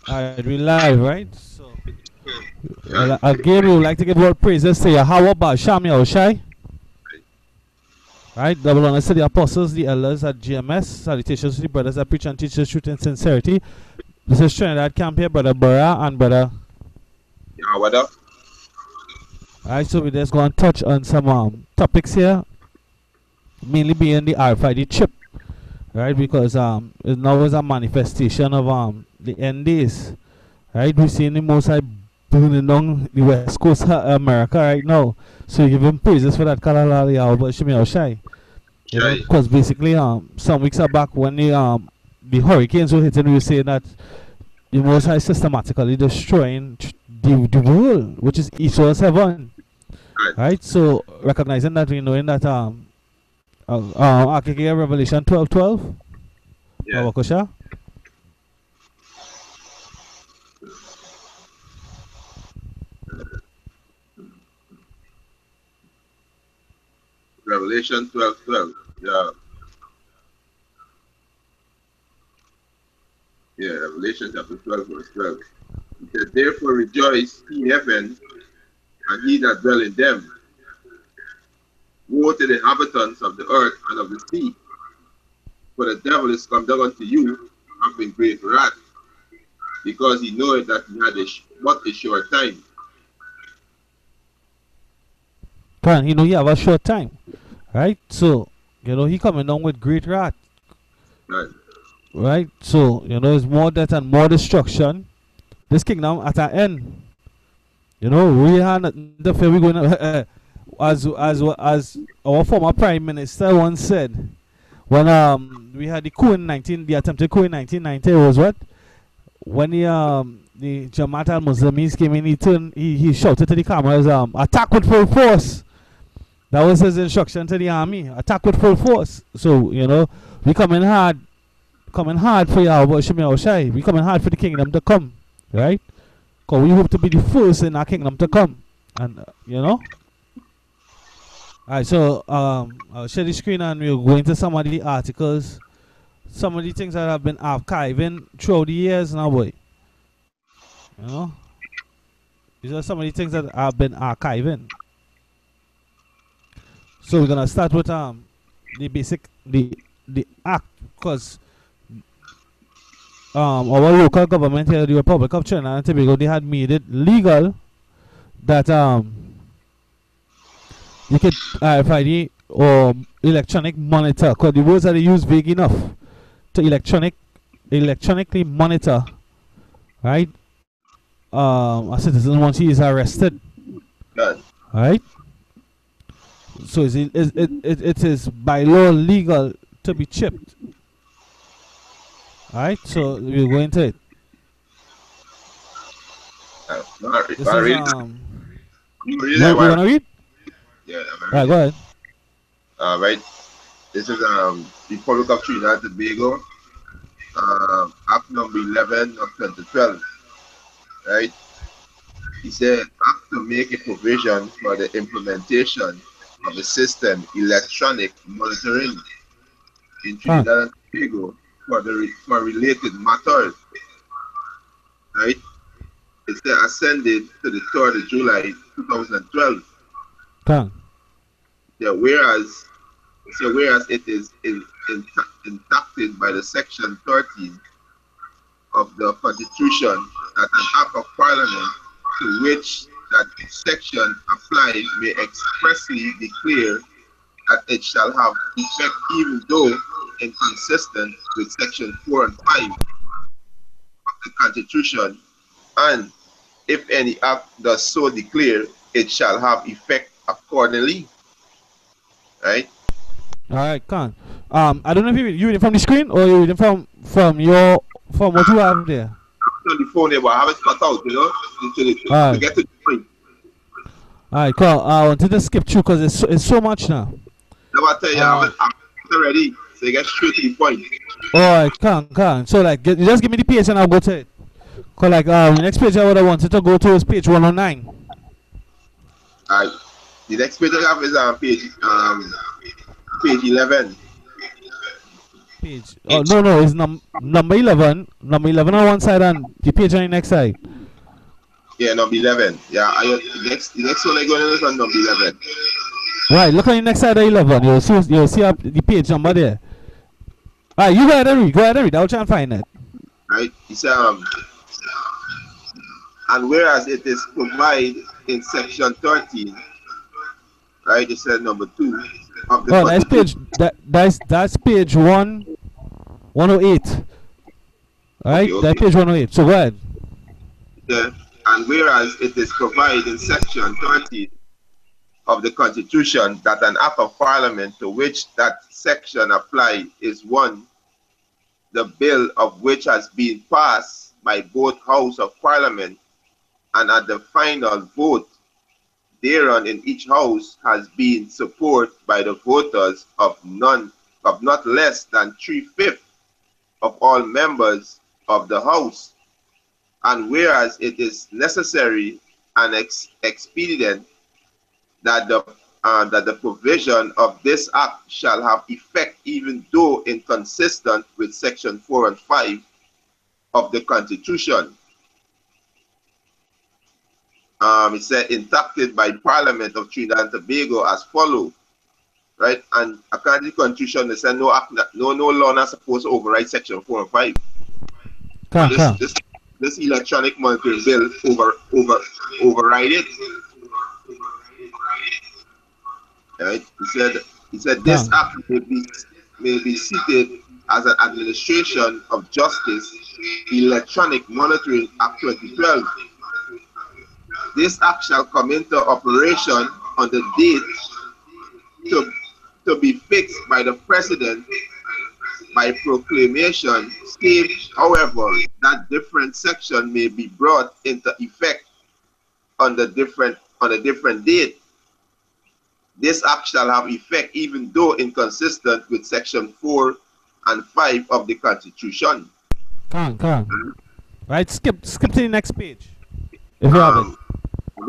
Alright, we live, right? So, Yeah. again, we would like to give word praises to Yahweh Basham Yahushai. Right? Double honors to the apostles, the elders at GMS. Salutations to the brothers that preach and teach the truth in sincerity. This is Trinidad Camp here, Brother Burra and Brother. Yeah, what up? Alright, so we just going to touch on some topics here, mainly being the rfid chip, right? Because it now is a manifestation of the end days. Right? We're seeing the most high burning down the west coast of America right now. So you give him praises for that Kalala Yahweh Shemi Oshai. You know, Shy. because basically some weeks back when the hurricanes were hitting, we were saying that the most high systematically destroying the world, which is each of 7. Right. Right? So recognizing that, we knowing that AKK Revelation 12:12. Yeah. Wakosha. Revelation 12:12. Yeah. Yeah. Revelation chapter 12, verse 12. It said, therefore rejoice, ye heaven, and ye that dwell in them. Woe to the inhabitants of the earth and of the sea, for the devil is come down unto you, having great wrath, because he knoweth that he had but a short time. Can you know he have a short time. Right? So, he coming down with great wrath. Right. Right? So, it's more death and more destruction. This kingdom at an end. We had the fear we going to, as our former prime minister once said, when we had the coup in the attempted coup in 1990 was what? When the Jamaat al-Muslims came in, he shouted to the cameras, attack with full force. That was his instruction to the army. Attack with full force. So, we coming hard for Yahweh Shemi Oshai. We coming hard for the kingdom to come. Right? Because we hope to be the first in our kingdom to come. And, Alright, so I'll share the screen and we'll go into some of the articles. Some of the things that have been archiving throughout the years now, boy. These are some of the things that have been archiving. So we're gonna start with the basic the act, because our local government here, the Republic of Trinidad and Tobago, they had made it legal that you could RFID or electronic monitor, because the words that they use vague enough to electronically monitor, right? A citizen once he is arrested, Right. right? So it is by law legal to be chipped. Alright, so we'll go into it. This is You you wanna read? Yeah, Alright, go ahead. right. This is Republic of Trinidad and Tobago, Act number 11 of 2012. Right. He said, Act to make a provision for the implementation of a system electronic monitoring in Trinidad and Tobago for related matters. Right. It's ascended to the 3rd of July 2012. Yeah, whereas it is enacted by the section 13 of the Constitution that an act of Parliament to which that section applies may expressly declare that it shall have effect even though inconsistent with section 4 and 5 of the Constitution, and if any act does so declare, it shall have effect accordingly. Right? Alright, Khan. I don't know if you reading from the screen or you reading from what you have there. On the phone here, but I have it cut out, to get to the point. Alright, cool. I wanted to skip through because it's so much now. Now I tell you, I have it already, so you get straight to the point. Alright, Khan. So you just give me the page and I'll go to it. Cause the next page I would have wanted to go to is page 109. Alright. The next page I have is page 11. page. Oh no, it's number 11. Number 11 on one side and the page on the next side. Yeah, number 11. Yeah, the next one I go to is on number 11. Right, look on the next side of 11. You'll see up the page number there. Alright, you go ahead and read. Go ahead and read. I'll try and find it. Right? It's and whereas it is provided in section 13, right? It says number 2 of the that's page that's page 108. Alright, okay. that's page 108. So go ahead. Yeah. And whereas it is provided in section 13 of the Constitution that an act of parliament to which that section applies is one, the bill of which has been passed by both House of Parliament, and at the final vote thereon in each house has been supported by the voters of not less than 3/5 of all members of the House. And whereas it is necessary and expedient that the provision of this act shall have effect, even though inconsistent with section 4 and 5 of the Constitution. It said enacted by Parliament of Trinidad and Tobago as follow, right? And according to the Constitution, they said no law not supposed to override section 4 and 5. This electronic monitoring bill override it. Right? He said this act may be seated as an administration of justice, Electronic Monitoring Act 2012. This act shall come into operation on the date to be fixed by the President by proclamation, save, however, that different section may be brought into effect on a different date. This act shall have effect even though inconsistent with section 4 and 5 of the Constitution. Come on. Right, skip to the next page. If you have it.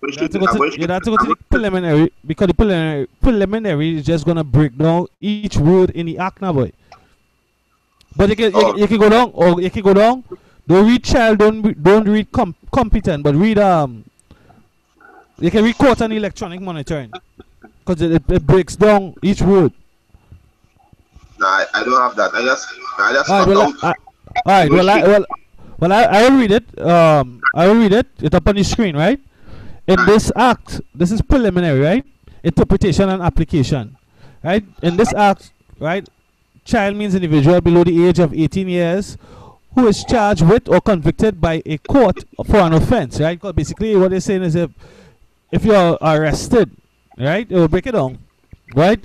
You have to go to the preliminary, because the preliminary is just gonna break down each word in the act now, boy. But you can go down, or you can go down. Don't read child, don't read competent, but read you can read court and electronic monitoring, because it breaks down each word. No, I don't have that. I just Alright, well, I will read it. I will read it. It's up on the screen, right? In this act, this is preliminary, right? Interpretation and application, right? In this act, right? Child means individual below the age of 18 years who is charged with or convicted by a court for an offense, right? Because basically what they're saying is if you're arrested, right? It will break it down, right?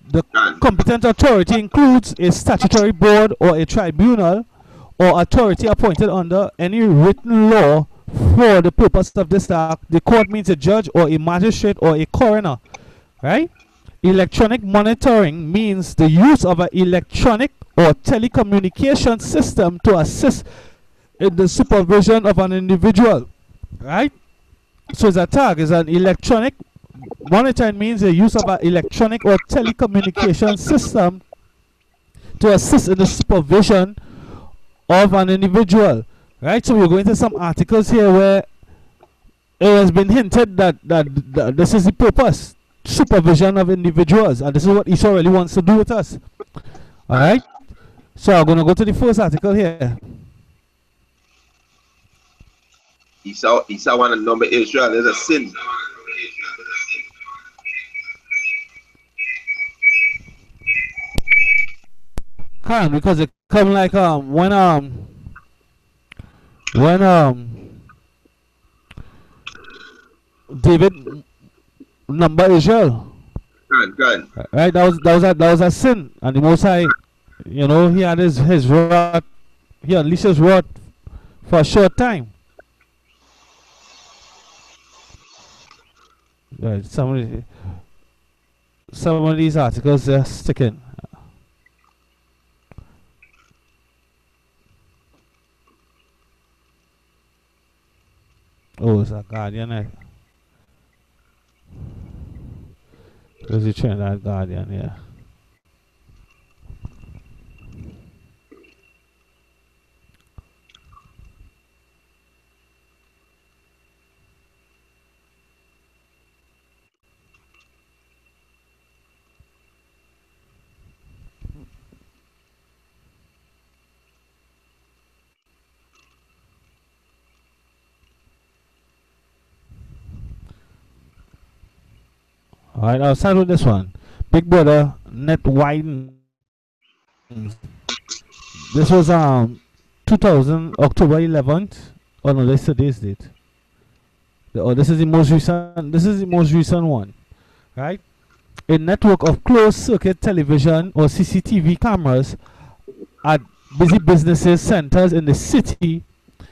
The competent authority includes a statutory board or a tribunal or authority appointed under any written law for the purpose of this act. The court means a judge or a magistrate or a coroner, right? Electronic monitoring means the use of an electronic or telecommunication system to assist in the supervision of an individual, right? So it's a tag, is an electronic monitoring means the use of an electronic or telecommunication system to assist in the supervision of an individual, right? So we're going to some articles here where it has been hinted that this is the purpose, supervision of individuals, and this is what Esau really wants to do with us. All right, so I'm going to go to the first article here. Esau want to number Israel is a sin. Can't, because it come like when David number Israel. Good. Right, that was a sin, and the Most High, you know, he had his wrath, he unleashed his wrath for a short time. Right, some of these articles are sticking. Oh, it's a Guardian. Where's the Trinidad Guardian? Yeah. All right, I'll start with this one. Big Brother net widens. This was 2000 October 11th. Oh no, this is today's date. Oh, this is the most recent. This is the most recent one, right? A network of closed circuit television or CCTV cameras at busy businesses centers in the city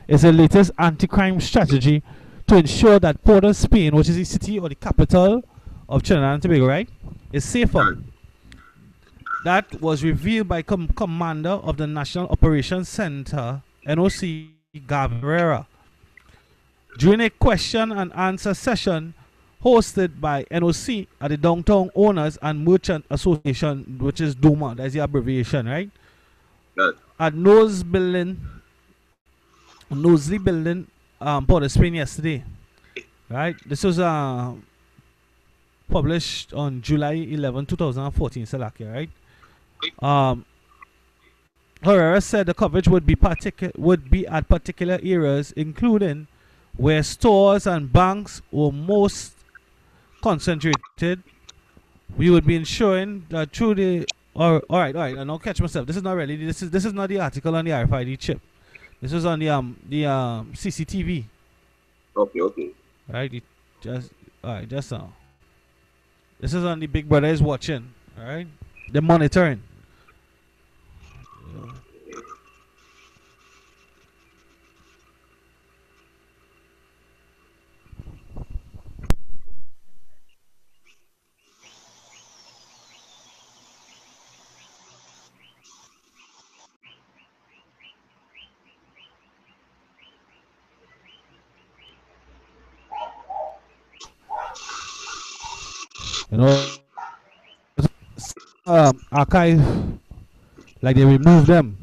is the latest anti-crime strategy to ensure that Port of Spain, which is the city or the capital of Trinidad and Tobago, right, is safer. That was revealed by Commander of the National Operations Center, NOC, Gabrera, during a question and answer session hosted by NOC at the Downtown Owners and Merchant Association, which is DOMA, that's the abbreviation, right? At Knowsley Building, Port of Spain yesterday, right? This was published on July 11, 2014, Salakia, right? Herrera said the coverage would be at particular areas, including where stores and banks were most concentrated. We would be ensuring that through the all right. I now catch myself. This is not really. This is not the article on the RFID chip. This was on the CCTV. Okay. Right. Just now. This is on the Big Brother is watching. All right. They're monitoring. You know, archive, like they remove them.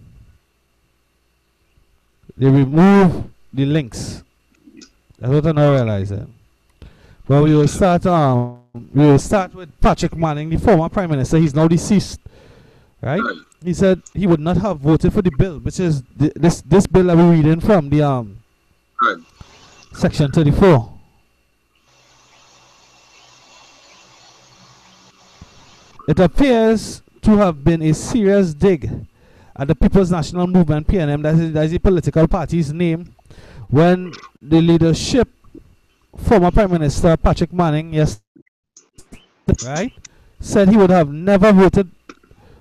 They remove the links. That's what I now realize. But we will start with Patrick Manning, the former Prime Minister. He's now deceased. Right? He said he would not have voted for the bill, which is this bill that we're reading from the Section 34. It appears to have been a serious dig at the People's National Movement, PNM, that is the political party's name, when the leadership, former Prime Minister Patrick Manning, said he would have never voted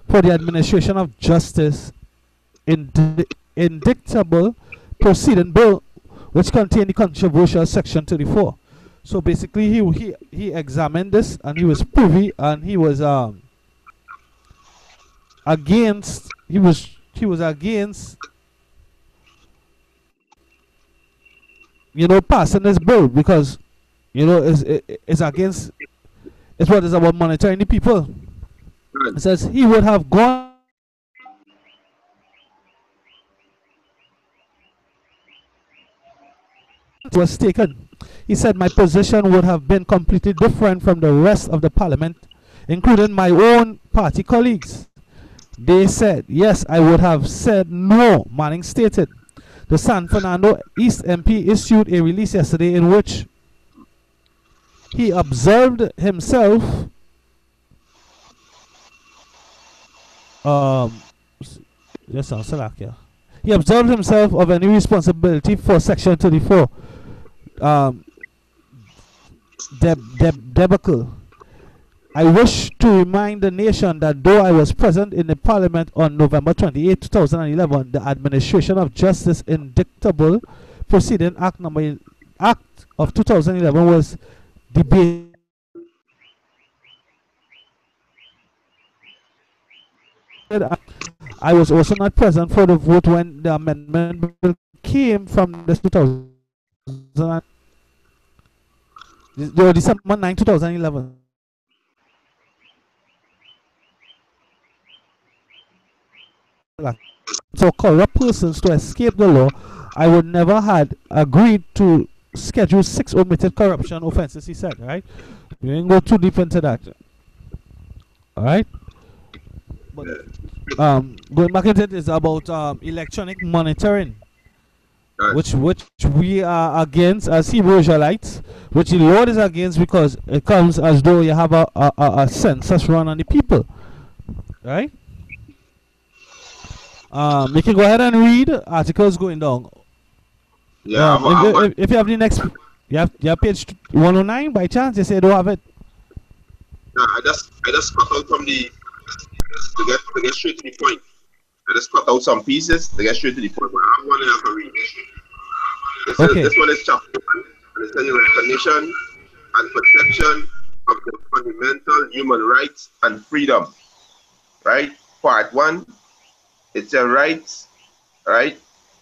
for the administration of justice indictable proceeding bill, which contained the controversial Section 34. So basically, he examined this and he was privy and he was against. He was against, passing this bill because, it's against. It's what is about monitoring the people. It says he would have gone. Was taken. He said my position would have been completely different from the rest of the parliament, including my own party colleagues. They said, yes, I would have said no, Manning stated. The San Fernando East MP issued a release yesterday in which he observed himself he observed himself of any responsibility for Section 34 debacle. I wish to remind the nation that though I was present in the parliament on November 28, 2011, the Administration of Justice Indictable Proceeding Act of 2011 was debated. I was also not present for the vote when the amendment bill came from the December 9, 2011. So corrupt persons to escape the law, I would never had agreed to schedule 6 omitted corruption offenses, he said, right? We didn't go too deep into that. Alright? But going back into it is about electronic monitoring. Right. which we are against as Hebrew Israelites, which the Lord is against because it comes as though you have a census run on the people, right? You can go ahead and read articles going down. Yeah, If you have the next, you have page 109 by chance. You say you don't have it. yeah, I just cut out from the to get straight to the point. I just cut out some pieces to get straight to the point. But I have one and a half a read. Okay. This one is chapter one, and it's saying recognition and protection of the fundamental human rights and freedom. Right? Part one, it's a rights, right?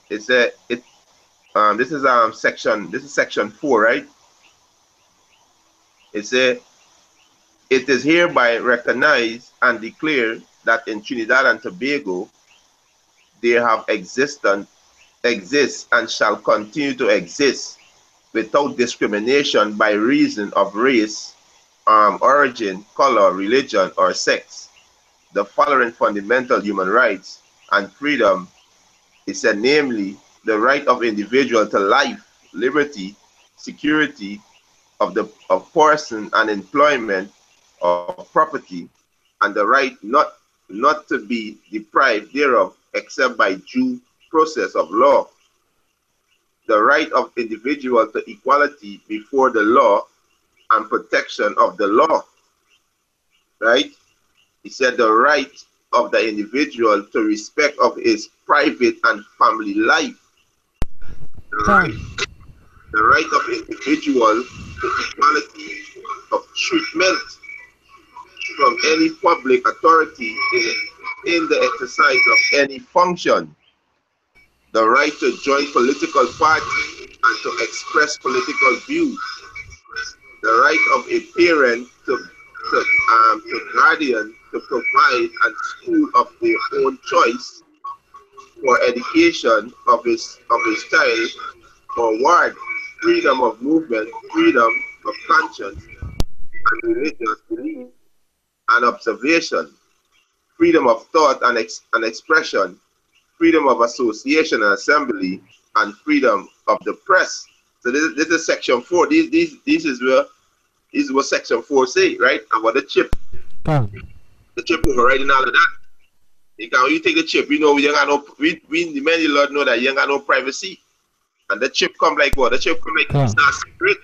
It's a it this is section 4, right? It's a it is hereby recognized and declared that in Trinidad and Tobago they have exists and shall continue to exist without discrimination by reason of race, origin, color, religion, or sex. The following fundamental human rights and freedom is said, namely, the right of individual to life, liberty, security of person and employment of property, and the right not to be deprived thereof except by due process of law, the right of individual to equality before the law and protection of the law, right? He said the right of the individual to respect of his private and family life, the right, Come. the right of individual to equality of treatment from any public authority in the exercise of any function, the right to join political party and to express political views, the right of a parent to guardian to provide a school of their own choice for education of his child or ward, freedom of movement, freedom of conscience and religious belief and observation, freedom of thought and expression, freedom of association and assembly, and freedom of the press. So this is section 4. This is what section 4 say, right? And what Come. the chip overriding all of that. When you take the chip, you know you ain't got no we the many Lord know that you ain't got no privacy. And the chip come like what? The chip come like Come. Easter spirit.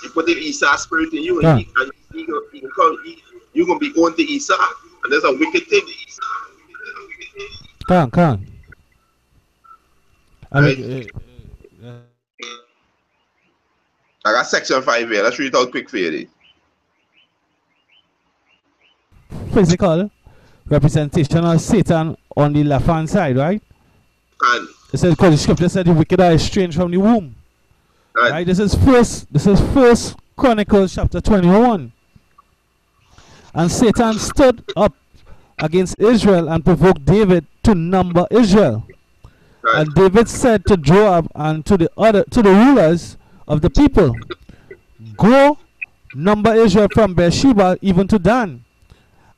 You put the Easter spirit in you and Come. you're gonna be going to Easter. And there's a wicked thing. Come. Come. I Right? mean, I got section 5 here. Let's read it out quick for you. physical representation of Satan on the left hand side, right? And, It says because the scripture said the wicked are estranged from the womb. and Right? This is first Chronicles chapter 21. And Satan stood up against Israel and provoked David to number Israel. and, And David said to Joab and to the rulers of the people, go number Israel from Beersheba even to Dan,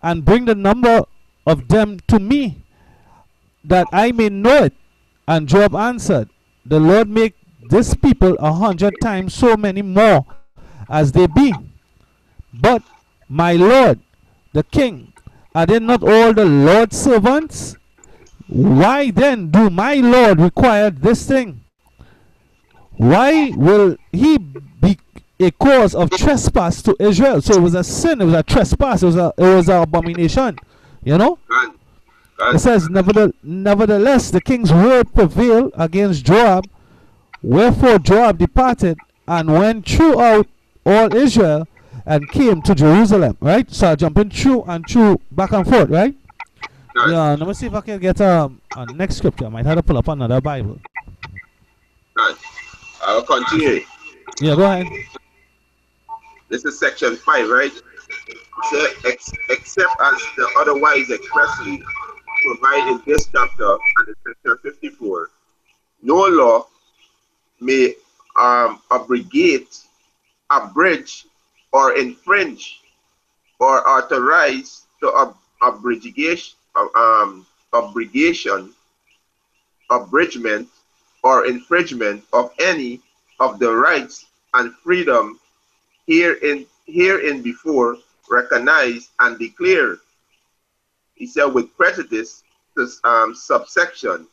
and bring the number of them to me, that I may know it. And Joab answered, the Lord make this people 100 times so many more as they be. But my Lord, the king, are they not all the Lord's servants? Why then do my Lord require this thing? Why will he be a cause of trespass to Israel? So it was a sin, it was a trespass, it was an abomination. You know? It says, nevertheless, the king's word prevailed against Joab. Wherefore Joab departed and went throughout all Israel and came to Jerusalem. Right? So I jumping through and through, back and forth, right? Yeah, let me see if I can get a next scripture. I might have to pull up another Bible. Right. I'll continue. Yeah, go ahead. This is section 5, right? So, except as the otherwise expressly provided in this chapter and in section 54, no law may abrogate, abridge, or infringe, or authorize to abrogation, abridgment, or infringement of any of the rights and freedom herein before recognized and declared. He said, with prejudice to subsection,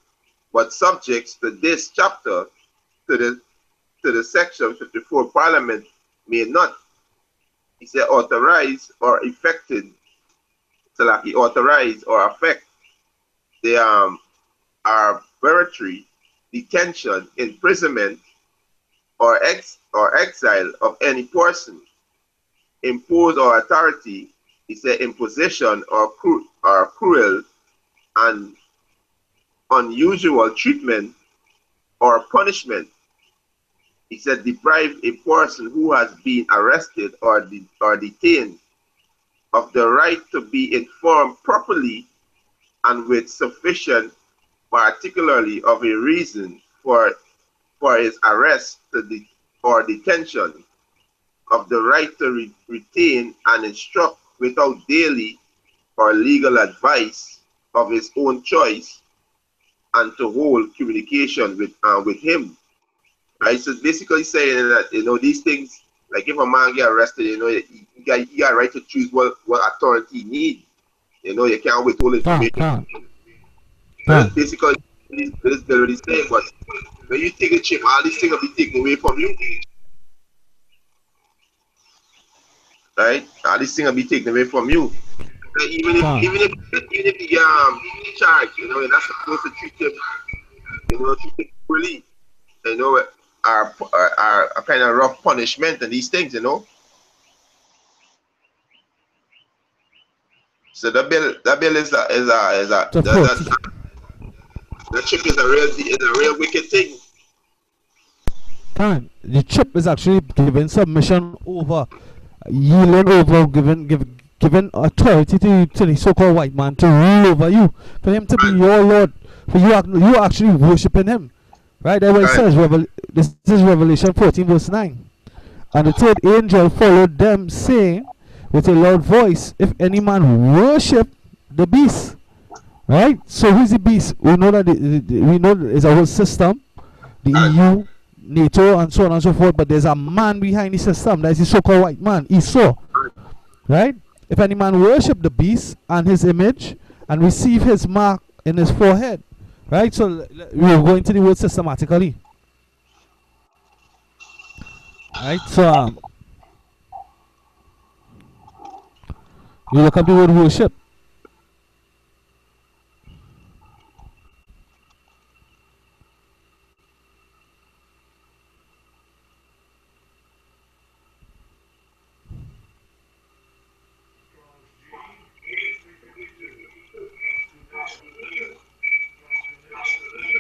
but subjects to this chapter, to the section 54, Parliament may not, he said, authorize or effected, so like he authorize or affect the arbitrary detention, imprisonment, or exile of any person, impose or authority, he said, imposition or cruel and unusual treatment or punishment. He said, deprive a person who has been arrested or detained of the right to be informed properly and with sufficient, particularly of a reason for his arrest or detention, of the right to retain and instruct without daily or legal advice of his own choice, and to hold communication with him. Right? So basically saying that, you know, these things, like if a man get arrested, you know, he got right to choose what authority he needs. You know, you can't withhold information. That's basically this bill is saying. But when you take a chip, all these things will be taken away from you. Right? All these things will be taken away from you. Even if he charged, you know, you're not supposed to treat him, you know, treat him poorly. You know, are a kind of rough punishment and these things, you know. So the bill is a the chip is a real wicked thing. The chip is actually giving submission over, yielding over, giving authority to the so-called white man to rule over you, for him to be your Lord, for you actually worshiping him. Right, that's what it says. This is Revelation 14 verse 9. And the third angel followed them, saying with a loud voice, if any man worship the beast. Right? So who's the beast? We know that we know it's a whole system, the EU, NATO, and so on and so forth, but there's a man behind the system. That's the so-called white man, Esau. Right? If any man worship the beast and his image and receive his mark in his forehead. Right, so we're going to the word systematically. Right, so you look up the word worship.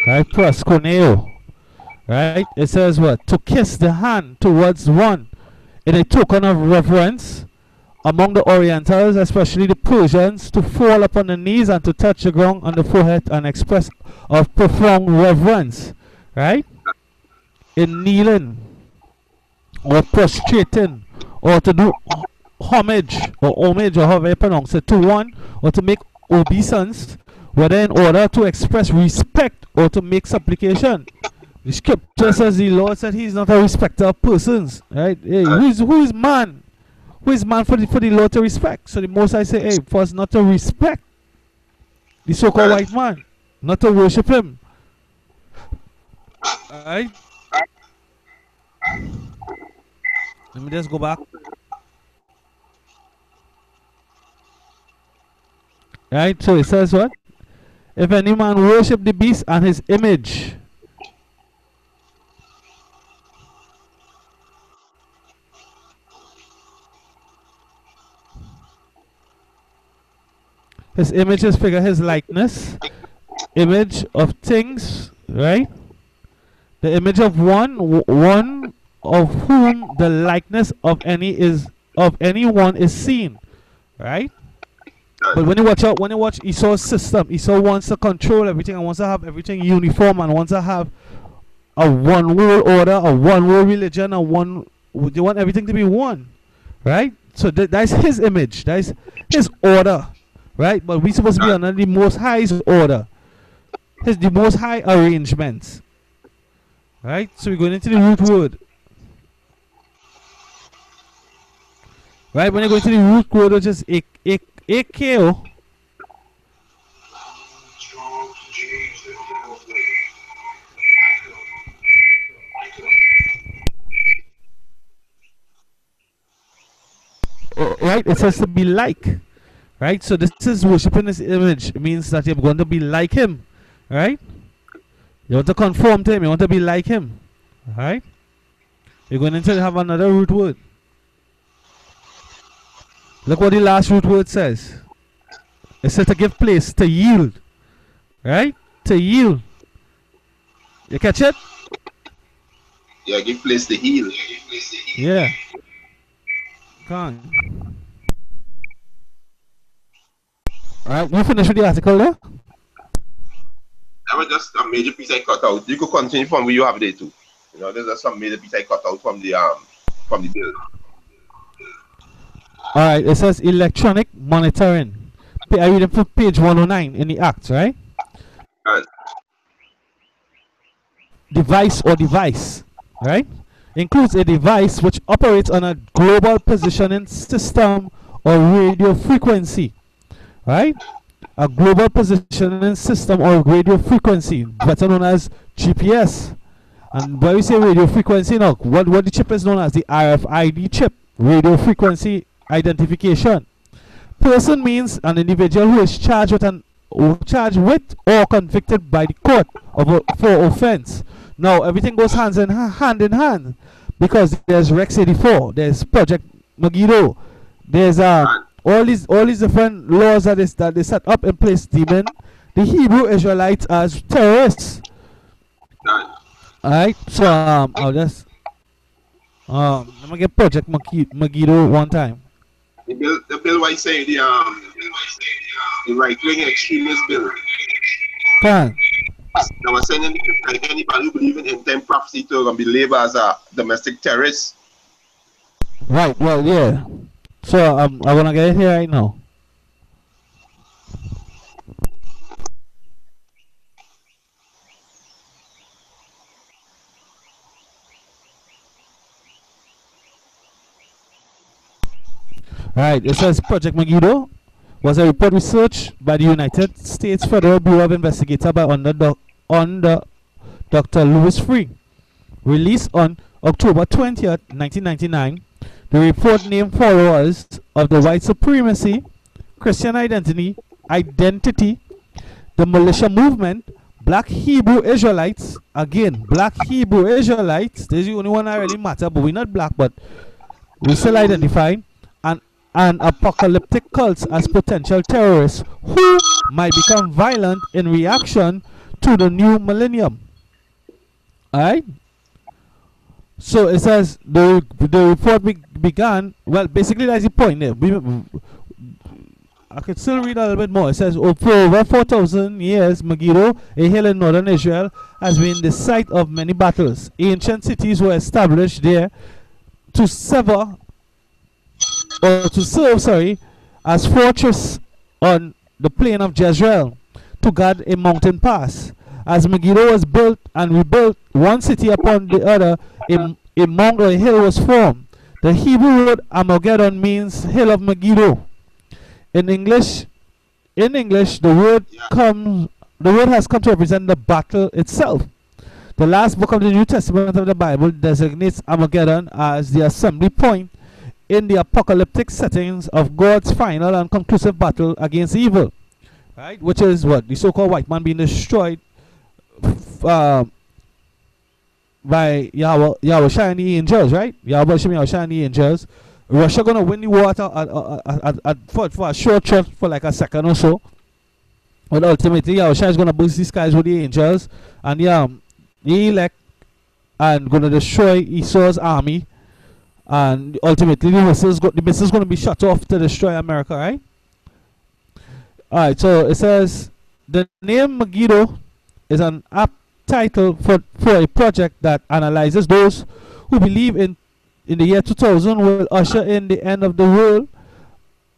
Right, proskuneo. Right, it says what? To kiss the hand towards one in a token of reverence. Among the Orientals, especially the Persians, to fall upon the knees and to touch the ground on the forehead and express of profound reverence. Right? In kneeling or prostrating or to do homage or however you pronounce it, to one, or to make obeisance, whether in order to express respect or to make supplication. The scripture says the Lord said he is not a respecter of persons. Right? Hey, who is man? Who is man for the Lord to respect? So the Most High say, hey, for us not to respect the so-called white man, not to worship him. Alright? Let me just go back. Right, so it says what? If any man worship the beast and his image. His image is figure, his likeness, image of things, right? The image of one of whom the likeness of anyone is seen, right? But when you watch Esau's system, Esau wants to control everything and wants to have everything uniform and wants to have a one world order, a one world religion, they want everything to be one, right? So that's his image, that's his order. Right, but we're supposed to be under the Most High's order, the Most High arrangements. Right? So we're going into the root word. Right? When you go into the root word, which is AKO. Right? It says to be like. Right? So this is worshiping this image. It means that you're going to be like him. Right? You want to conform to him. You want to be like him. Right? You're going to have another root word. Look what the last root word says. It says to give place, to yield. Right? To yield. You catch it? Yeah, give place to heal. Yeah. Come on. Alright, you finish with the article there? That was just a major piece I cut out. You could continue from where you have there too. You know, there's just some major piece I cut out from the bill. Alright, it says electronic monitoring. I read it from page 109 in the Act, right? Right. Device or device, right? Includes a device which operates on a global positioning system or radio frequency, right? A global positioning system or radio frequency, better known as GPS. And when we say radio frequency now, what the chip is known as the RFID chip, radio frequency identification. Person means an individual who is charged with or convicted by the court for offense. Now everything goes hand in hand because there's Rex 84, there's Project Megiddo, there's all these different laws that they set up in place, deeming the Hebrew Israelites as terrorists. Alright, so I'll just let me get Project Megiddo one time. The bill why say the right-wing extremist bill. Can. Now we're saying anybody who believes in end-time prophecy to be labeled as a domestic terrorist. Right, well, yeah. So I'm gonna get it here right now. Right, it says Project Megiddo was a report researched by the United States Federal Bureau of Investigation by under Dr. Louis Free. Released on October 20th, 1999, the report named followers of the white supremacy, Christian identity, the militia movement, black Hebrew Israelites, again, black Hebrew Israelites, this is the only one that really matter, but we're not black, but we still identify, and apocalyptic cults as potential terrorists who might become violent in reaction to the new millennium. Alright? So it says the report began, well, basically that's the point there. I could still read a little bit more. It says, for over 4,000 years, Megiddo, a hill in northern Israel, has been the site of many battles. Ancient cities were established there to serve as fortress on the plain of Jezreel to guard a mountain pass. As Megiddo was built and rebuilt, one city upon the other, a mount or a hill was formed. The Hebrew word Armageddon means hill of Megiddo. In English, the word has come to represent the battle itself. The last book of the New Testament of the Bible designates Armageddon as the assembly point in the apocalyptic settings of God's final and conclusive battle against evil, right? Which is what the so-called white man being destroyed by Yahweh shiny angels, right? Yahweh shiny angels. Russia gonna win the war for a short shot for like a second or so, but ultimately Yahweh is gonna boost these guys with the angels, and the elect, and gonna destroy Esau's army. And ultimately, the missile's going to be shut off to destroy America, right? Alright, so it says the name Megiddo is an apt title for a project that analyzes those who believe in the year 2000 will usher in the end of the world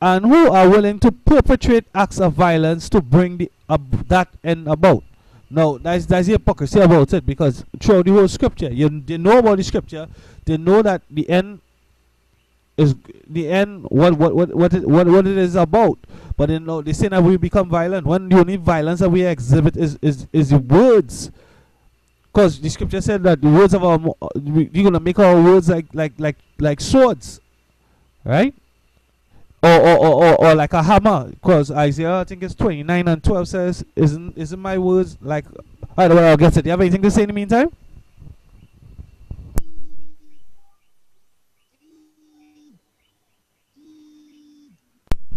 and who are willing to perpetrate acts of violence to bring that end about. No, that's the hypocrisy about it, because throughout the whole scripture, they know about the scripture, they know that the end is the end, what it is about, but they know they say that we become violent when the only violence that we exhibit is the words, because the scripture said that the words of our we're gonna make our words like swords, right? Or like a hammer, because Isaiah, I think it's 29:12 says, isn't my words like, I don't know, I'll get it. Do you have anything to say in the meantime?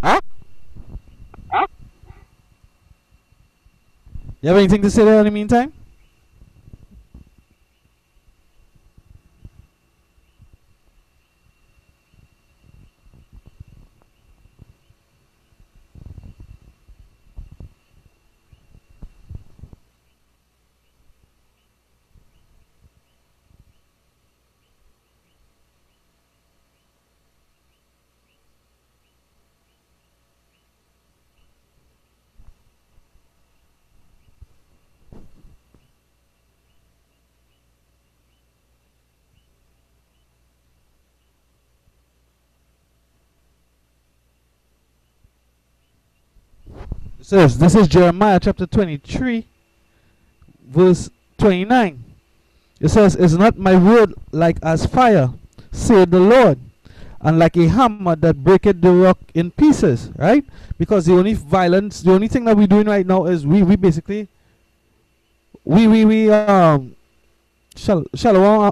Huh? You have anything to say there in the meantime? It says, this is Jeremiah chapter 23, verse 29. It says, is not my word like as fire, said the Lord, and like a hammer that breaketh the rock in pieces, right? Because the only violence, the only thing that we're doing right now is we basically, Shalom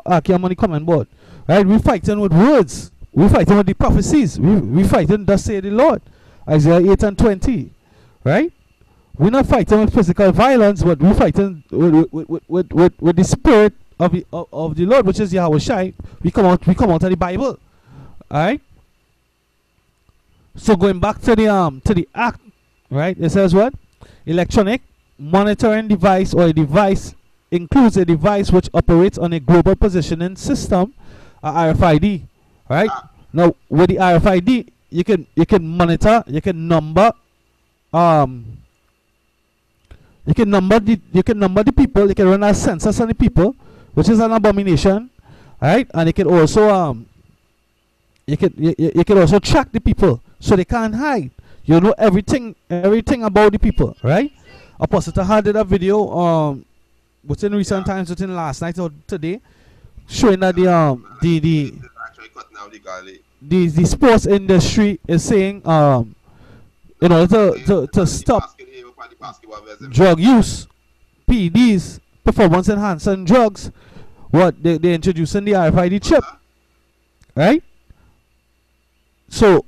Akim on the comment board, right? We fighting with words, we fighting with the prophecies, we fighting, thus say the Lord, Isaiah 8:20, right? We're not fighting with physical violence, but we're fighting with the spirit of the Lord, which is Yahweh Shai. We come out of the Bible. Alright? So going back to the act, right? It says what? Electronic monitoring device, or a device includes a device which operates on a global positioning system, RFID. Right? Now with the RFID, you can monitor, you can number you can number the people, you can run a census on the people, which is an abomination, right? And you can also you can also track the people so they can't hide. You know everything about the people, right? Apostle had did a video within recent times, within last night or today, showing that the sports industry is saying in order to stop drug use, PEDs, performance enhancing drugs, what they introducing the RFID chip, right? So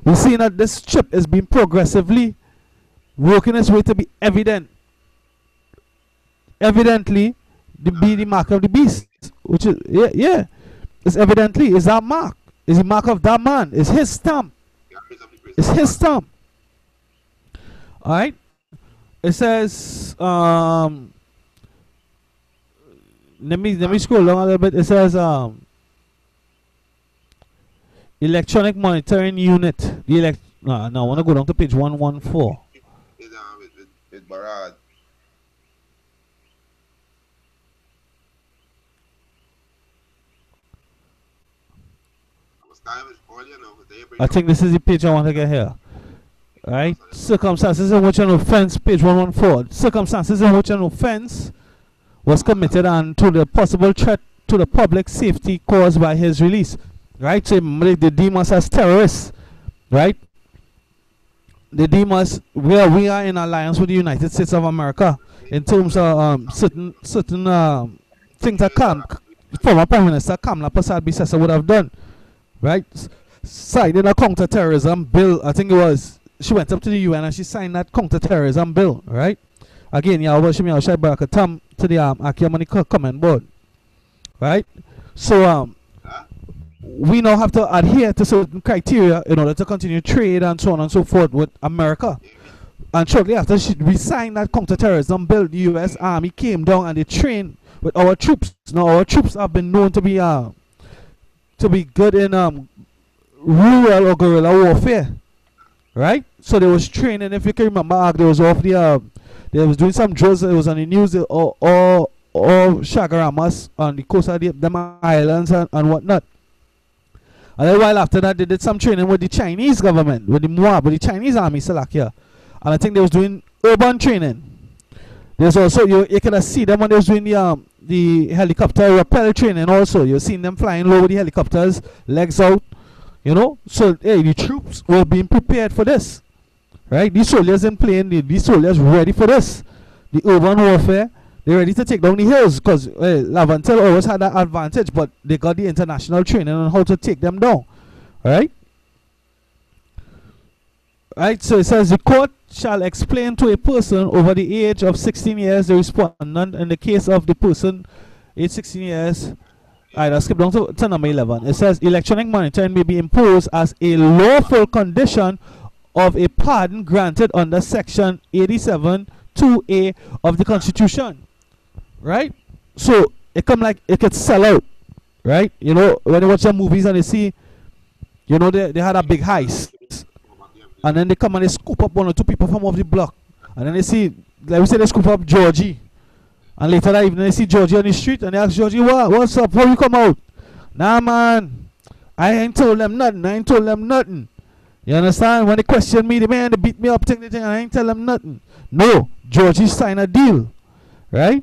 we're seeing that this chip is being progressively working its way to be evidently the mark of the beast, which is it's evidently is that mark, is the mark of that man, is his stamp, it's his stamp. All right. It says let me scroll down a little bit. It says electronic monitoring unit. The no, I want to go down to page 114. It's Barad. I think this is the page I want to get here. Right? Circumstances in which an offense, page 114. Circumstances in which an offense was committed and to the possible threat to the public safety caused by his release. Right? So they deem us as terrorists. Right? They deem us, we are in alliance with the United States of America in terms of certain things that former Prime Minister Kamala Persad-Bissessar would have done. Right? Signing a counter-terrorism bill, I think it was. She went up to the UN and she signed that counter-terrorism bill, right? Again, Yahweh Shem Yahweh Shai Barakatam to the Akiyamani comment board, right? So we now have to adhere to certain criteria in order to continue trade and so on and so forth with America. And shortly after we signed that counter-terrorism bill, the U.S. Army came down and they trained with our troops. Now our troops have been known to be good in rural or guerrilla warfare. Right? So they was training, if you can remember, they was off the They was doing some drills. It was on the news. Or Shagaramas on the coast of them islands and whatnot. And a while after that, they did some training with the Chinese government, with the Moab, with the Chinese army still like here. And I think they was doing urban training. There's also, you can see them when they was doing the helicopter rappel training also. You've seen them flying low with the helicopters, legs out, you know. So, hey, the troops were being prepared for this, right? These soldiers in plane, these soldiers ready for this. The urban warfare, they're ready to take down the hills because Lavantel always had that advantage, but they got the international training on how to take them down, right? Right, so it says the court shall explain to a person over the age of 16 years the respondent in the case of the person age 16 years. Alright, I'll skip down to number 11. It says electronic monitoring may be imposed as a lawful condition of a pardon granted under section 87 2A of the Constitution. Right? So it come like it could sell out. Right? You know, when you watch some movies and they see, you know, they had a big heist. And then they come and they scoop up 1 or 2 people from off the block. And then they see, like we say, they scoop up Georgie. And later that evening they see Georgie on the street and they ask Georgie, what's up? How you come out? Nah, man. I ain't told them nothing. You understand? When they question me, they beat me up, and I ain't tell them nothing. No. Georgie signed a deal. Right?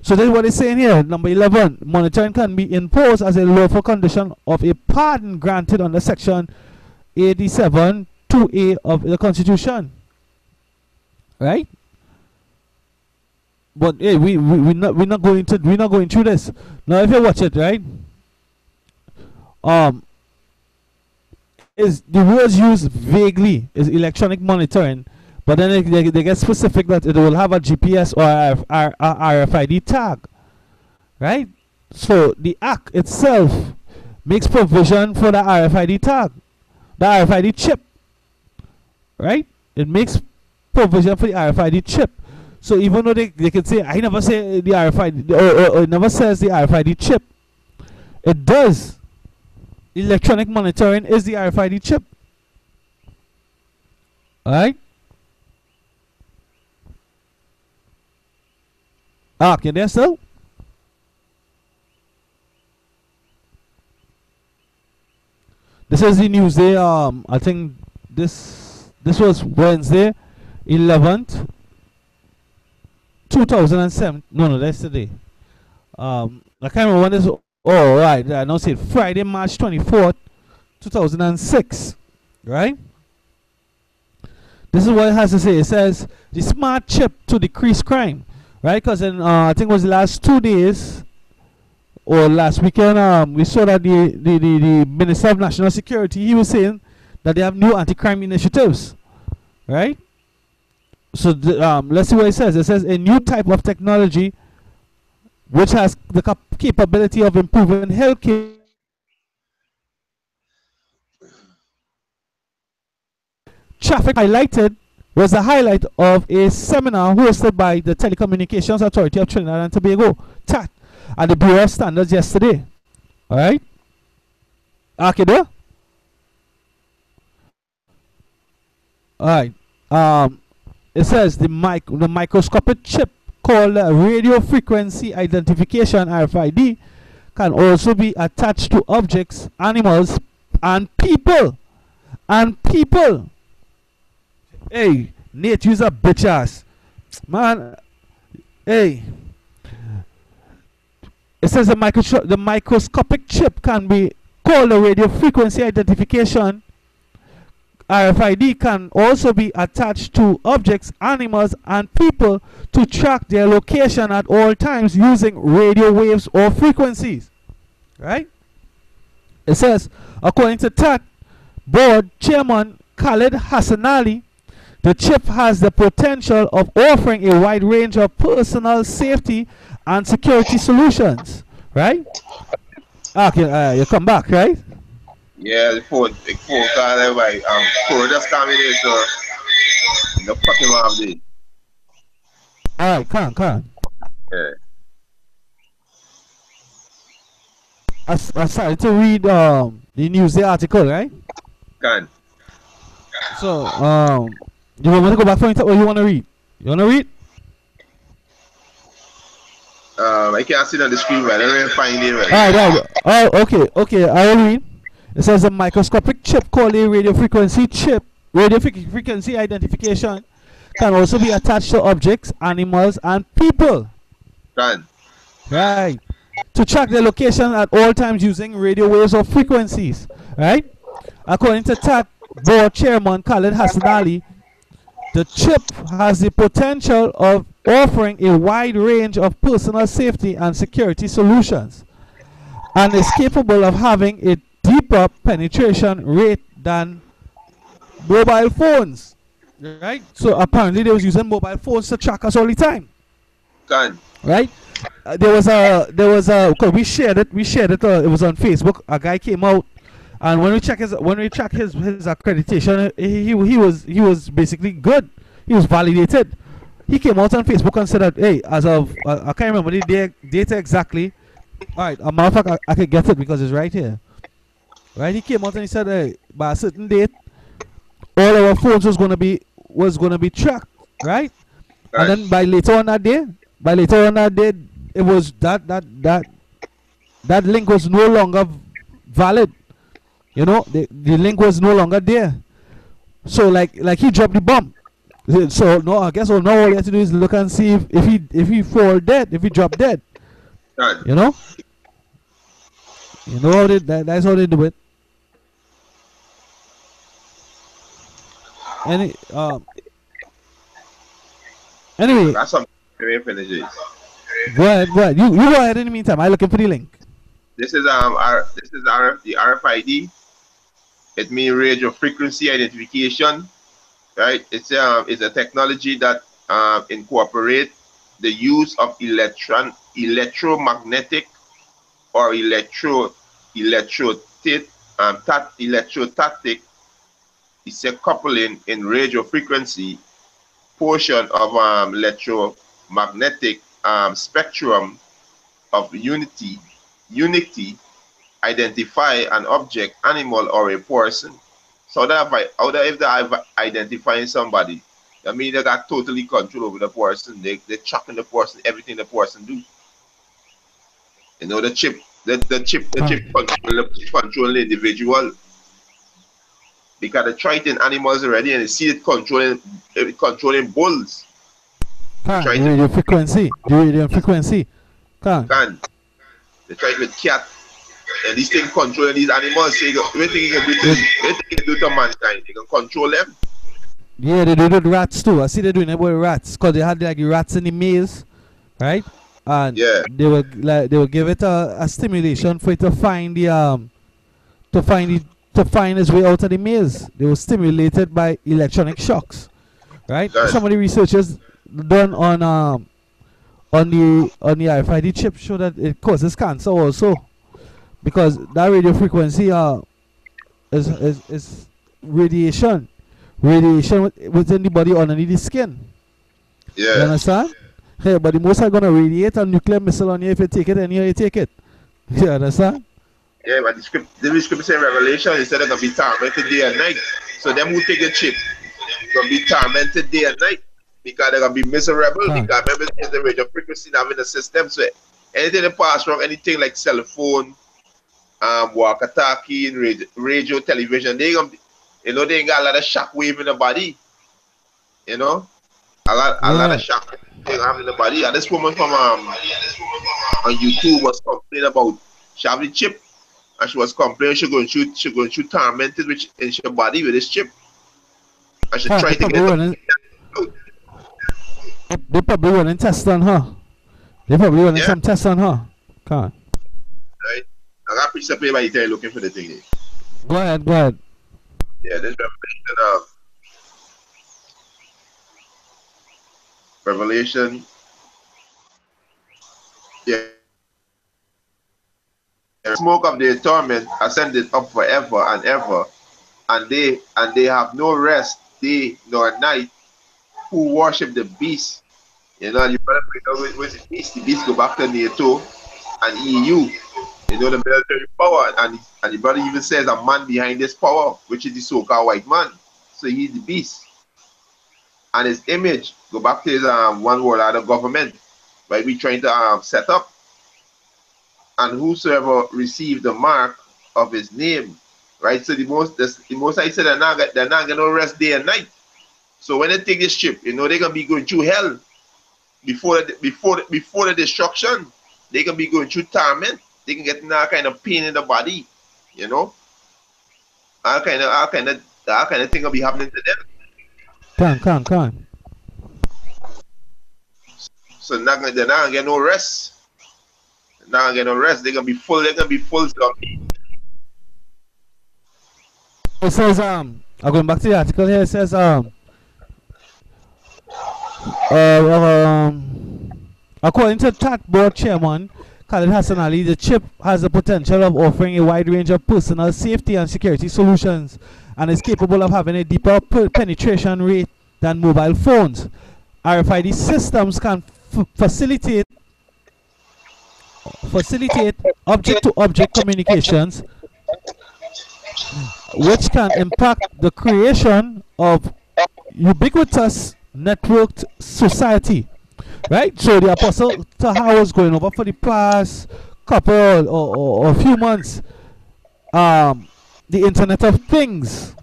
So that's what it's saying here. Number 11. Monitoring can be imposed as a lawful condition of a pardon granted under section 87 2A of the Constitution, right? But hey, we're not going through this now. If you watch it, right, is the words used vaguely is electronic monitoring, but then they get specific that it will have a GPS or a RFID tag, right? So the act itself makes provision for the RFID tag, the RFID chip. Right? It makes provision for the RFID chip. So even though they can say, I never say the RFID, or it never says the RFID chip, it does. Electronic monitoring is the RFID chip. Alright? Okay, there still? This is the news day. I think this was Wednesday, 11th, 2007. No, that's today. I can't remember when this. Oh, right. I now say Friday, March 24th, 2006. Right? This is what it has to say. It says the smart chip to decrease crime. Right? Because I think it was the last 2 days or last weekend, we saw that the Minister of National Security, he was saying that they have new anti-crime initiatives, right? So let's see what it says. It says a new type of technology which has the capability of improving healthcare. Traffic highlighted was the highlight of a seminar hosted by the Telecommunications Authority of Trinidad and Tobago, TAT, at the Bureau of Standards yesterday. All right? Okay, there? Alright, it says the microscopic chip called radio frequency identification RFID can also be attached to objects, animals, and people. Hey, Nate, you's a bitch ass, man. Hey, it says the microscopic chip can be called a radio frequency identification RFID can also be attached to objects, animals, and people to track their location at all times using radio waves or frequencies. Right? It says, according to TAT board chairman Khalid Hassan Ali, the chip has the potential of offering a wide range of personal safety and security solutions. Right? Okay, you come back, right? Yeah, the phone call everybody. Phone just coming in, so the fucking mom did. Alright, come on. Yeah. I started to read the news article, right? Can. So, you want me to go back for it or you want to read? You want to read? I can't see it on the screen, right? I don't find it right. All right, right. Oh, okay, okay. I will read. It says a microscopic chip called a radio frequency chip, frequency identification, can also be attached to objects, animals, and people. Can. Right. To track their location at all times using radio waves or frequencies. Right. According to TAC board chairman Khaled Hassan Ali, the chip has the potential of offering a wide range of personal safety and security solutions, and is capable of having a deeper penetration rate than mobile phones. Right? So apparently they was using mobile phones to track us all the time. Can. Right? Cause we shared it. It was on Facebook. A guy came out, and when we check his accreditation, he was basically good. He was validated. He came out on Facebook and said that, hey, as of I can't remember the data exactly. All right, a matter of fact, I can get it because it's right here. Right? He came out and he said, hey, by a certain date, all our phones was gonna be tracked, right? And then by later on that day, it was that link was no longer valid. You know, the link was no longer there. So like he dropped the bomb. So no, I guess now all you have to do is look and see if he fall dead, if he drop dead. You know how that's how they do it. Any anyway, That's some very finishes. go ahead. You go ahead in the meantime. I'm looking for the link. This is the RFID. It means radio frequency identification, right? It's a technology that incorporate the use of electromagnetic or electrostatic is a coupling in radio frequency portion of electromagnetic spectrum of unity identify an object, animal, or a person. So that if they identifying somebody, that means they got totally control over the person. They're tracking the person, everything the person do. You know, the chip control the individual. Because they tried in animals already and they see it controlling bulls. The radio frequency. Can. They tried with cat. And these things controlling these animals. So everything you can do to mankind, they can control them. Yeah, they do it with rats too. I see they doing it with rats because they had like the rats in the maze, right? And yeah, they will give it a stimulation for it to find the to find its way out of the maze. They were stimulated by electronic shocks, right? Some of the researchers done on the RFID chip show that it causes cancer also, because that radio frequency is radiation within the body underneath the skin. Yeah. You understand? Hey, but the most are gonna radiate a nuclear missile on you if you take it, and you take it. You understand? Yeah, but the script say Revelation, it said they're gonna be tormented day and night. So them who take the chip gonna be tormented day and night because they're gonna be miserable. Because remember, it's the radio frequency now in the system. So anything that pass wrong, anything like cell phone, walkie-talkie, radio, television, they gonna be, they ain't got a lot of shock wave in the body. A lot of shock they have in the body. And this woman from on YouTube was complaining about she have the chip. And she was complaining she going to tormented in her body with this chip. And she tried to get it. They probably running tests on her. They probably running some tests on her. Right. I got piece of paper here looking for the thing. Go ahead. Yeah, this Revelation. Yeah. The smoke of their torment ascended up forever and ever, and they have no rest day nor night who worship the beast. You brother with the beast. The beast go back to NATO and EU. The military power, and the brother even says a man behind this power, which is the so-called white man. So he's the beast. And his image go back to his one world out of government. right? We trying to set up, and whosoever received the mark of his name, right? So the most I said they're not gonna rest day and night. So when they take this ship, they're gonna be going through hell before the destruction. They can be going through torment. They can get all kind of pain in the body, all kind of thing will be happening to them. Can. So they're not gonna get no rest. They're not gonna get no rest. They're gonna be full. They're gonna be full zombie. It says I'm going back to the article here. It says according to TAT board chairman Khalid Hassan Ali, the chip has the potential of offering a wide range of personal safety and security solutions, and is capable of having a deeper penetration rate than mobile phones. RFID systems can facilitate object-to-object communications, which can impact the creation of ubiquitous networked society. Right? So the Apostle Taha was going over for the past couple or few months the Internet of Things.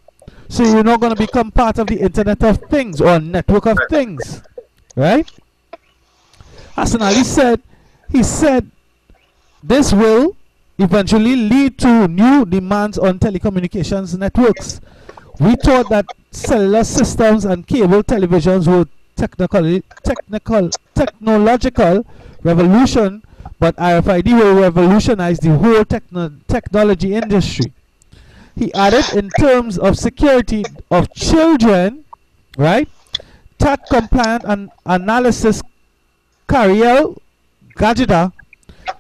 So you're not going to become part of the Internet of Things or network of things. Right? Hassan Ali said, this will eventually lead to new demands on telecommunications networks. We thought that cellular systems and cable televisions were technological revolution, but RFID will revolutionize the whole technology industry. He added, in terms of security of children, right? TAT compliant and analysis Kariel Gajida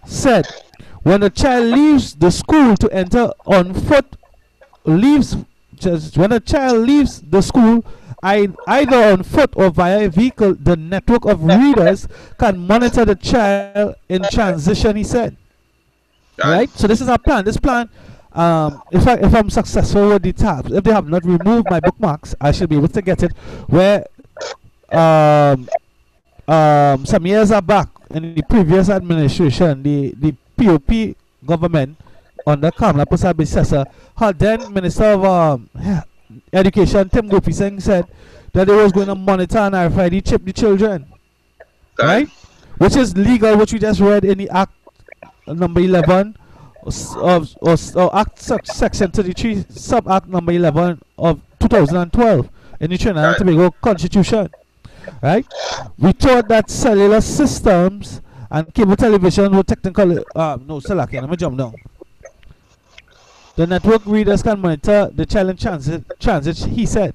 said, when a child leaves the school to enter on foot, when a child leaves the school either on foot or via a vehicle, the network of readers can monitor the child in transition, he said. Right? So this is our plan. This plan, if I'm successful with the tabs, if they have not removed my bookmarks, I should be able to get it. Where some years back in the previous administration, the POP government under Kamala Prasad Bisesa, her then Minister of Education, Tim Gopi Singh, said that they was going to monitor and RFID chip the children. Right? Which is legal, which we just read in the Act number 11 or Act Section 33, Sub-Act number 11 of 2012 in the Trinidad and Tobago Constitution. Right? We thought that cellular systems and cable television were technically no, still okay, let me jump down. The network readers can monitor the child in transit, he said.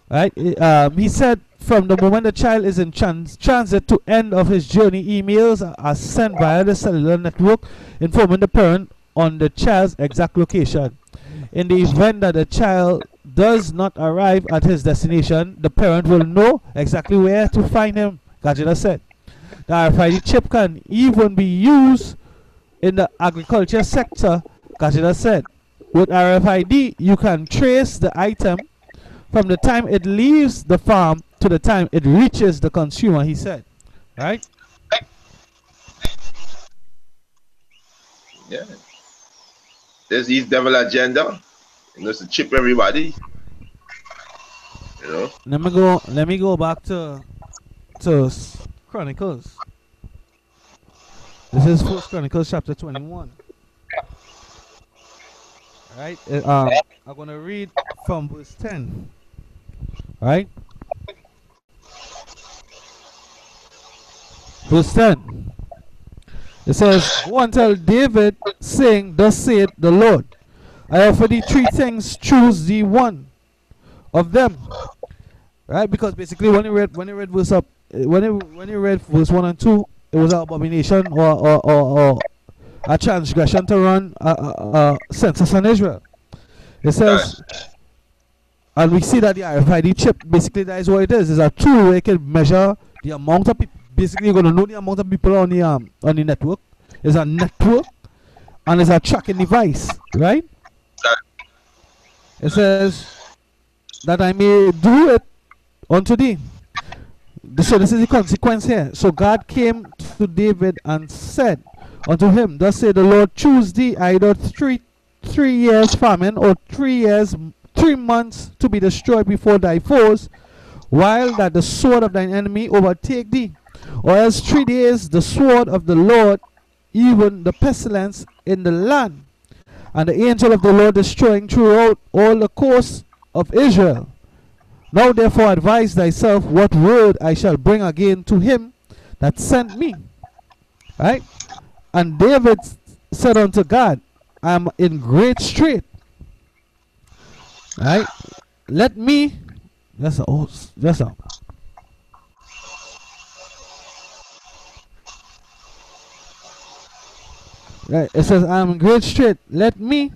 Right? He said from the moment the child is in transit to end of his journey, emails are sent via the cellular network informing the parent on the child's exact location. In the event that the child does not arrive at his destination, the parent will know exactly where to find him, Gajida said. The RFID chip can even be used in the agriculture sector, Gajida said. With RFID, you can trace the item from the time it leaves the farm to the time it reaches the consumer, he said. Right? Yeah. There's this devil agenda. It's to chip everybody. Let me go back to Chronicles. This is 1 Chronicles chapter 21. Right? I'm going to read from verse 10. Right? Verse 10. It says, go and tell David, saying, thus saith the Lord, I offer thee three things, choose thee one of them. Right? Because basically when you read verse up, when you read verse 1 and 2, it was an abomination or a transgression to run a census on Israel. It says, and we see that the RFID chip, basically that is what it is. It's a tool where it can measure the amount of people. Basically, you're going to know the amount of people on the network. It's a network and it's a tracking device, right? It says that I may do it unto thee. So this is the consequence here. So God came to David and said unto him, Thus say the Lord, choose thee either 3 years famine, or 3 months to be destroyed before thy foes, while that the sword of thine enemy overtake thee, or else 3 days the sword of the Lord, even the pestilence in the land, and the angel of the Lord destroying throughout all the coasts of Israel. Now therefore advise thyself what word I shall bring again to him that sent me. Right? And David said unto God, I am in great strait. Right? Let me, that's a, right, it says, I am in great strait. Let me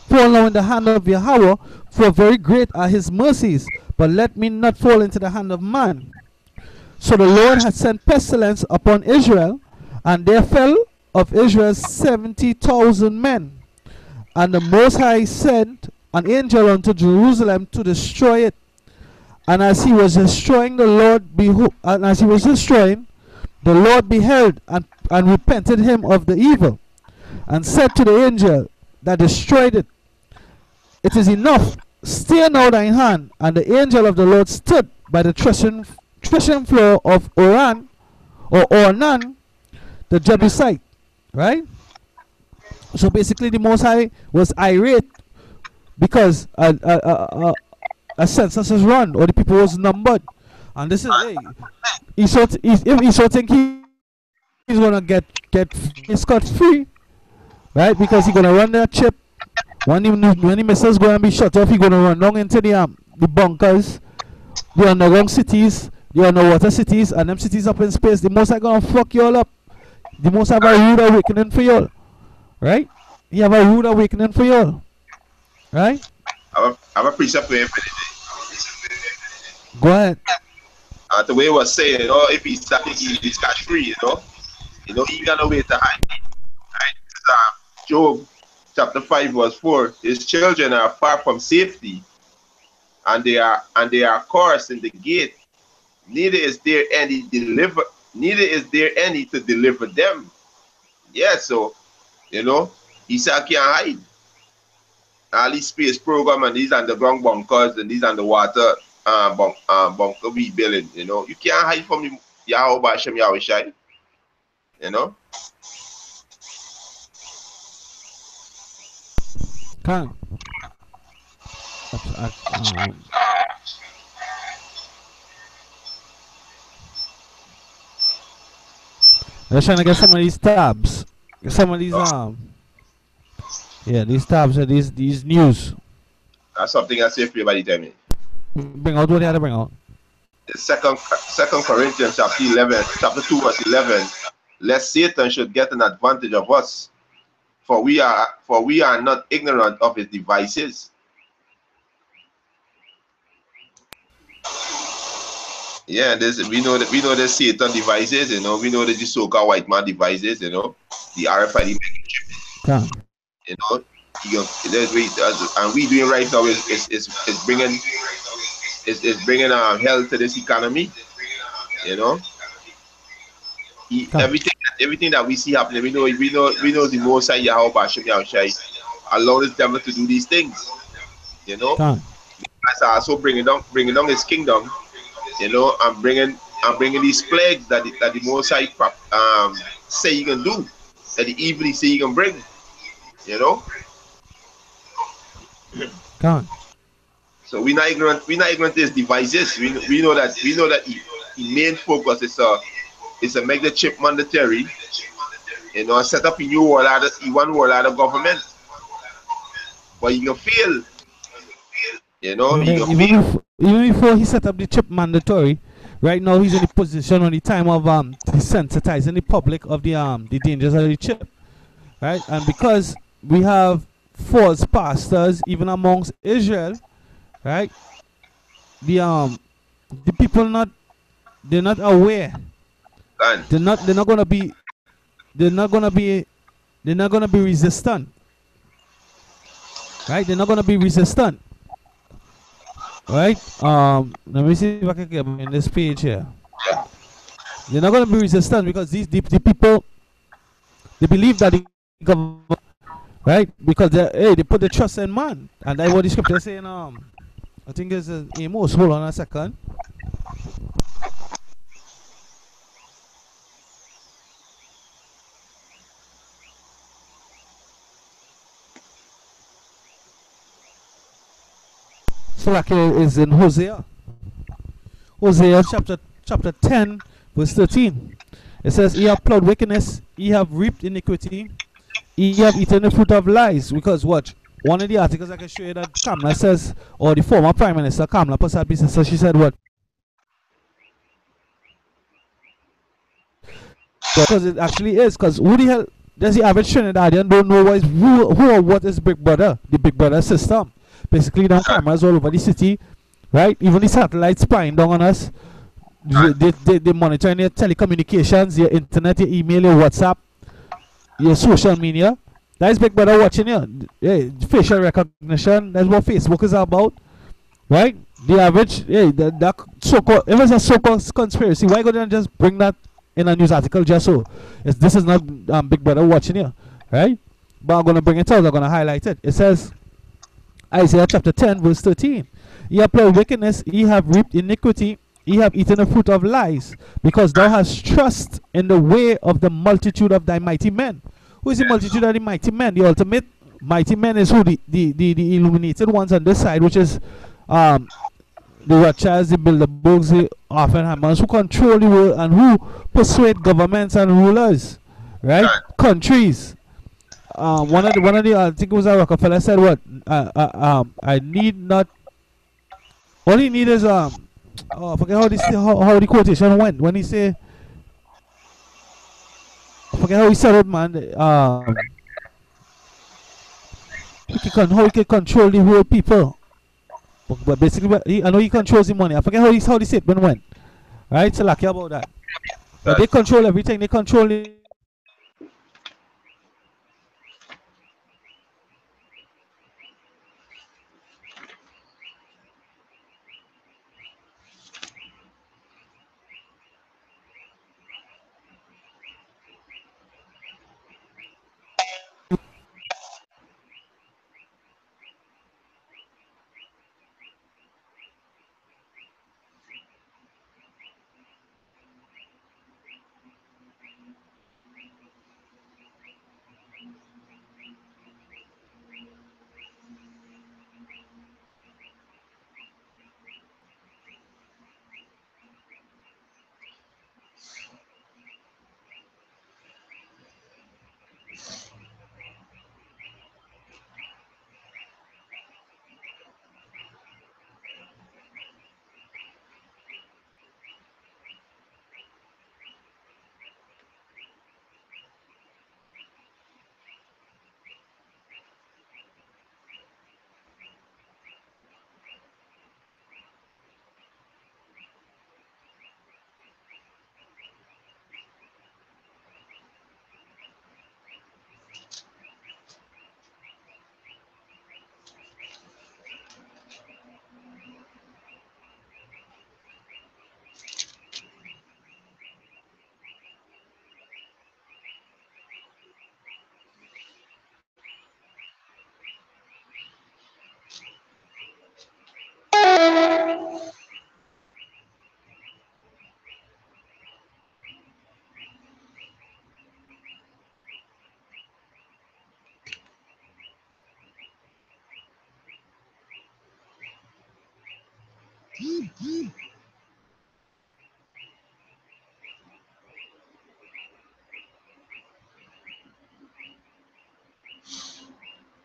fall now in the hand of Yahweh, for very great are his mercies, but let me not fall into the hand of man. So the Lord had sent pestilence upon Israel, and there fell of Israel 70,000 men. And the Most High sent an angel unto Jerusalem to destroy it. And as he was destroying, the Lord beheld and repented him of the evil, and said to the angel that destroyed it, It is enough, stay now thine hand. And the angel of the Lord stood by the threshing floor of Ornan, the Jebusite. Right? So basically the Most High was irate because a census is run, or the people was numbered. And this is, hey, he so think he's gonna get scot free, right? Because he's gonna run that chip. When the missiles gonna be shut off, he gonna run down into the bunkers, the underground cities, the underwater cities, and them cities up in space. The Most High gonna fuck you all up. The Most High have a rude awakening for y'all, right? He have a rude awakening for y'all, right? I have a precept for him. Go ahead. The way he was saying, if he's cash free, he got no way to hide. Right? Job chapter 5 verse 4. His children are far from safety, and they are cursed in the gate. Neither is there any to deliver them. Yeah, so he said I can't hide. All these space program and these underground bunkers and these underwater bunker we building, you can't hide from the Yahweh Bashem Yahweh Shai. Can't. They're trying to get some of these tabs. Get some of these these tabs and these news. That's something I say for you by the time. Bring out what they had to bring out. Second Corinthians chapter 2 verse 11. Lest Satan should get an advantage of us, for we are not ignorant of his devices. Yeah, we know the Satan devices, we know the so-called white man devices, the rfid chip. And we doing right now is bringing health to this economy. Everything that we see happening, we know the Most High Yahweh Bashem Yahweh Shai allow this devil to do these things. As also bringing down his kingdom, and bringing these plagues that the Most High say he can do, that the evil he say he can bring. So we're not ignorant of his devices. We know that his main focus is to make the chip mandatory, set up a new one world order government. But you can fail. Even before he set up the chip mandatory, right now he's in the position on the time of desensitizing the public of the dangers of the chip. Right? And because we have false pastors even amongst Israel, right? The people they're not aware. They're not gonna be resistant. Right? They're not gonna be resistant. right? Let me see if I can get in this page here. Yeah. They're not going to be resistant because the people, they believe that the government, right? Because they put the trust in man, and that's what the scripture is saying. I think it's Amos. Hold on a second. So like is in Hosea. Hosea chapter 10, verse 13. It says, "Ye have plowed wickedness, ye have reaped iniquity, ye have eaten the fruit of lies." Because what? One of the articles I can show you that Kamala says, or the former Prime Minister Kamala Prasad so she said what? Because it actually is. Because who the hell does the average Trinidadian don't know who or what is Big Brother? The Big Brother system. Basically, them cameras all over the city, right? Even the satellites spying down on us. They monitoring your telecommunications, your internet, your email, your WhatsApp, your social media. That is Big Brother watching you. Yeah, facial recognition. That's what Facebook is about, right? The average, yeah, that so-called, if it's a so-called conspiracy, why go and just bring that in a news article just so? This is not Big Brother watching you, right? But I'm going to bring it out. I'm going to highlight it. It says, Isaiah chapter 10, verse 13. Ye have plowed wickedness, ye have reaped iniquity, ye have eaten the fruit of lies, because thou hast trust in the way of the multitude of thy mighty men. Who is the multitude of the mighty men? The ultimate mighty men is who? The illuminated ones on this side, which is the Rothschilds, the Bilderbergs, the Oppenheimers, who control the world and who persuade governments and rulers, right? Countries. One of the I think it was a Rockefeller said what I need not all he need is I forget how the quotation went when he say I forget how he said it, man. How he can control the whole people, but basically I know he controls the money. I forget how the statement went, right? So lucky about that, but they control everything. They control the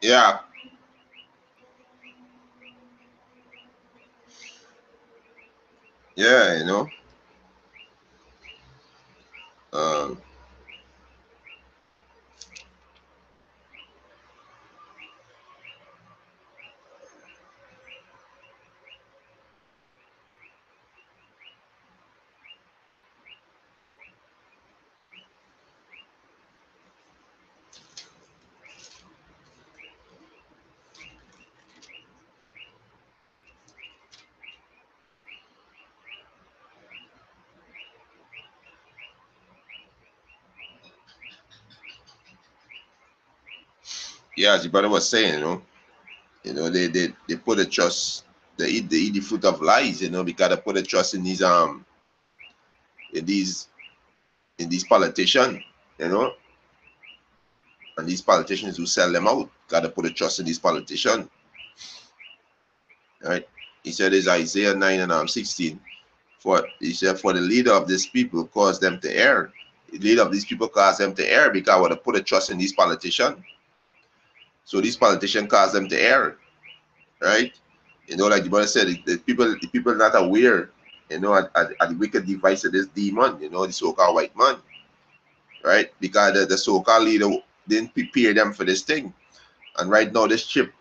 Yeah. Yeah, Um, Yeah, as your brother was saying, they put a trust, they eat the fruit of lies, because they put a trust in these in these politicians, you know, and these politicians who sell them out. Gotta put a trust in these politicians, right? He said, "Is Isaiah 9 and 16." He said, "For the leader of these people caused them to err." The leader of these people caused them to err because what they put a trust in these politicians. So these politicians cause them to err, right? Like the brother said, the people not aware, at the wicked device of this demon, the so-called white man, right? Because the so-called leader didn't prepare them for this thing. And right now, this chip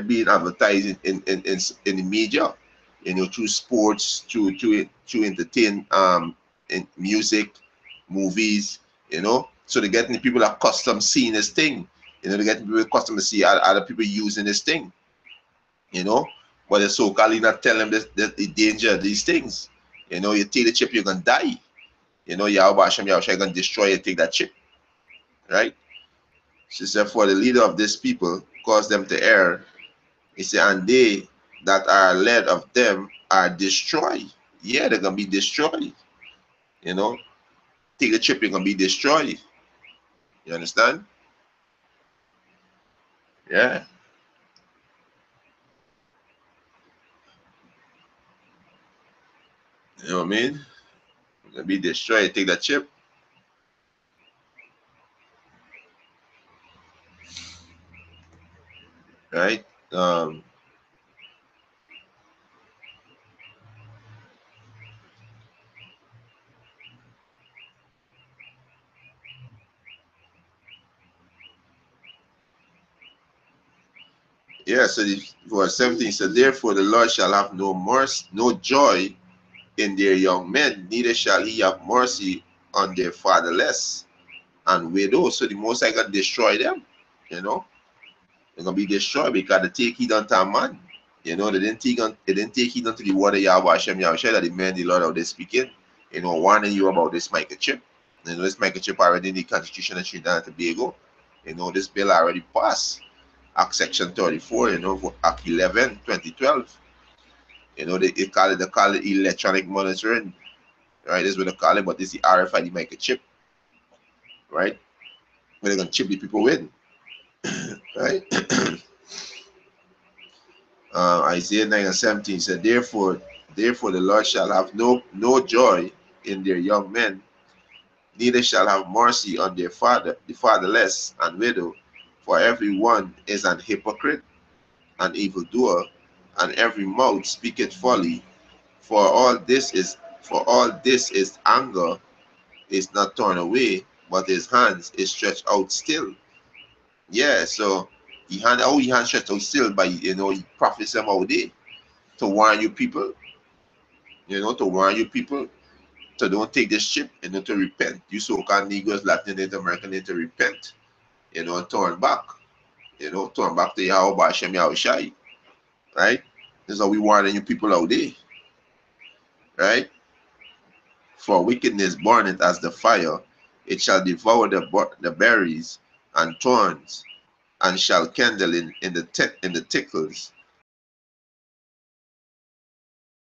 being advertised in the media, through sports, through entertain, in music, movies, So they're getting the people accustomed seeing this thing. They're getting people accustomed to see other people using this thing, you know. But the so-called not telling them the danger of these things. You take the chip, you're gonna die. Yahweh Hashem, Yahweh Shai gonna destroy you, take that chip, right? She said, for the leader of these people cause them to err. He said, and they that are led of them are destroyed. Yeah, they're gonna be destroyed. You know, take a chip, you're gonna be destroyed. You understand? Yeah. You know what I mean? You're gonna be destroyed, take that chip. Right? Yeah, so verse 17 said, therefore the Lord shall have no mercy, no joy in their young men, neither shall he have mercy on their fatherless and widows. So the most I can destroy them, you know. They're gonna be destroyed because they take heed unto a man. They didn't take heed unto the word of Yahweh Hashem Yahweh that the man the Lord out there speaking, warning you about this microchip. This microchip already in the constitution of Trinidad and Tobago. This bill already passed. Act section 34, for Act 11, 2012. They call it electronic monitoring, right? This is what they call it, but this is the RFID microchip, right? Where they're gonna chip the people with, right? Isaiah 9 and 17 said, therefore the Lord shall have no joy in their young men, neither shall have mercy on the fatherless and widow, for every one is an hypocrite, an evildoer, and every mouth speaketh folly. For all this is anger is not torn away, but his hands is stretched out still. Yeah, so he hand stretched out still by he prophets them all day to warn you people, to don't take this chip and to repent. You so-called Negroes, Latin, Native American need to repent, and turn back, turn back to Yahweh Hashem Yahweh Shai, right? This is how we warning you people out there, right? For wickedness burneth as the fire, it shall devour the berries and thorns, and shall kindle in the tickles.